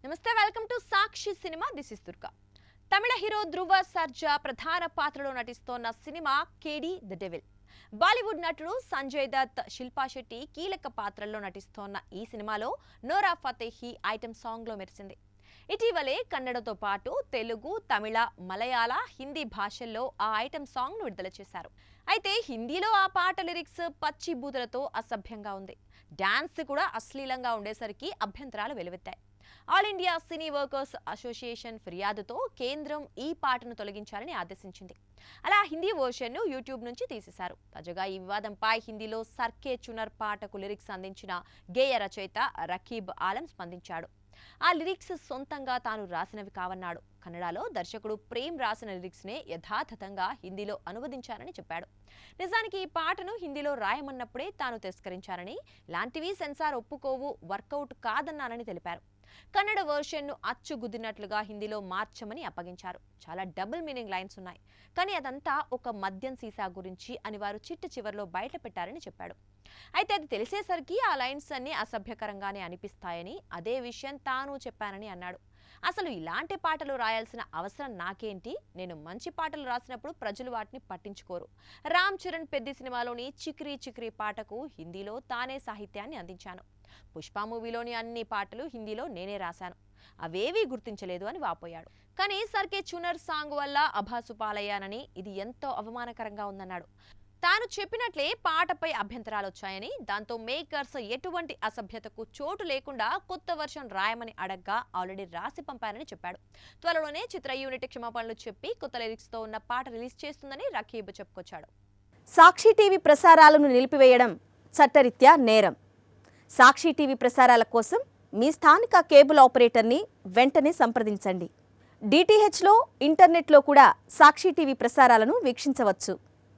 నమస్తే, welcome to Sakshi cinema. This is Durga. Tamil hero Dhruva Sarja ప్రధాన పాత్రలో నటిస్తోన్న cinema KD the devil. Bollywood నటుడు సంజయ్ దత్, శిల్పా శెట్టి కీలక పాత్రల్లో నటిస్తోన్న ఈ సినిమాలో నోరా ఫతేహి ఐటెం సాంగ్ లో మెరిసింది. ఇటీవలే కన్నడతో పాటు తెలుగు, తమిళ, మలయాళ, హిందీ భాషల్లో ఆ ఐటెం సాంగ్ ను విడుదల చేశారు. అయితే హిందీలో ఆ పాట లిరిక్స్ పచ్చి బూతులతో అసభ్యంగా ఉంది. డాన్స్ కూడా అశ్లీలంగా ఉండేసరికి అభ్యంతరాలు వెలువెత్తాయి. All India cine workers association ఫిర్యాదుతో కేంద్రం ఈ పాటను తొలగించాలని ఆదేశించింది. అలా హిందీ వర్షన్ను యూట్యూబ్ నుంచి తీసేశారు. తాజాగా ఈ వివాదంపై హిందీలో సర్కే చునర్ పాటకు లిరిక్స్ అందించిన గేయ రచయిత రకీబ్ ఆలం స్పందించాడు. ఆ లిరిక్స్ సొంతంగా తాను రాసినవి కావన్నాడు. కన్నడలో దర్శకుడు ప్రేమ్ రాసిన లిరిక్స్ నే యథాతథంగా హిందీలో అనువదించారని చెప్పాడు. నిజానికి ఈ పాటను హిందీలో రాయమన్నప్పుడే తాను తిరస్కరించారని, లాంటివి సెన్సార్ ఒప్పుకోవు, వర్కౌట్ కాదన్నానని తెలిపారు. కన్నడ వర్షన్ ను అచ్చుగుద్దినట్లుగా హిందీలో మార్చమని అప్పగించారు. చాలా డబుల్ మీనింగ్ లైన్స్ ఉన్నాయి, కానీ అదంతా ఒక మద్యం సీసా గురించి అని వారు చిట్ట చివర్లో బయట పెట్టారని చెప్పాడు. అయితే అది తెలిసేసరికి ఆ లైన్స్ అన్ని అసభ్యకరంగానే అనిపిస్తాయని, అదే విషయం తాను చెప్పానని అన్నాడు. అసలు ఇలాంటి పాటలు రాయాల్సిన అవసరం నాకేంటి? నేను మంచి పాటలు రాసినప్పుడు ప్రజలు వాటిని పట్టించుకోరు. రామ్ చరణ్ పెద్ది సినిమాలోని చిక్రీ చిక్రీ పాటకు హిందీలో తానే సాహిత్యాన్ని అందించాను. పుష్ప మూవీలోని అన్ని పాటలు హిందీలో నేనే రాశాను, అవేవీ గుర్తించలేదు అని వాపోయాడు. కానీ సర్కే చునర్ సాంగ్ వల్ల అభాసు పాలయ్యానని, ఇది ఎంతో అవమానకరంగా ఉందన్నాడు. తాను చెప్పినట్లే పాటపై అభ్యంతరాలు వచ్చాయని, దాంతో మేకర్స్ ఎటువంటి అసభ్యతకు చోటు లేకుండా కొత్త వర్షన్ రాయమని అడగ్గా ఆల్రెడీ రాసి పంపారని చెప్పాడు. త్వరలోనే చిత్ర యూనిట్ క్షమాపణలు చెప్పి కొత్త లిరిక్స్ తో ఉన్న పాట రిలీజ్ చేస్తుందని రకీబ్ చెప్పుకొచ్చాడు. సాక్షి టీవీ ప్రసారాలను నిలిపివేయడం చట్టరీత్యా నేరం. సాక్షి టీవీ ప్రసారాల కోసం మీ స్థానిక కేబుల్ ఆపరేటర్ని వెంటనే సంప్రదించండి. డిటిహెచ్లో, ఇంటర్నెట్లో కూడా సాక్షి టీవీ ప్రసారాలను వీక్షించవచ్చు.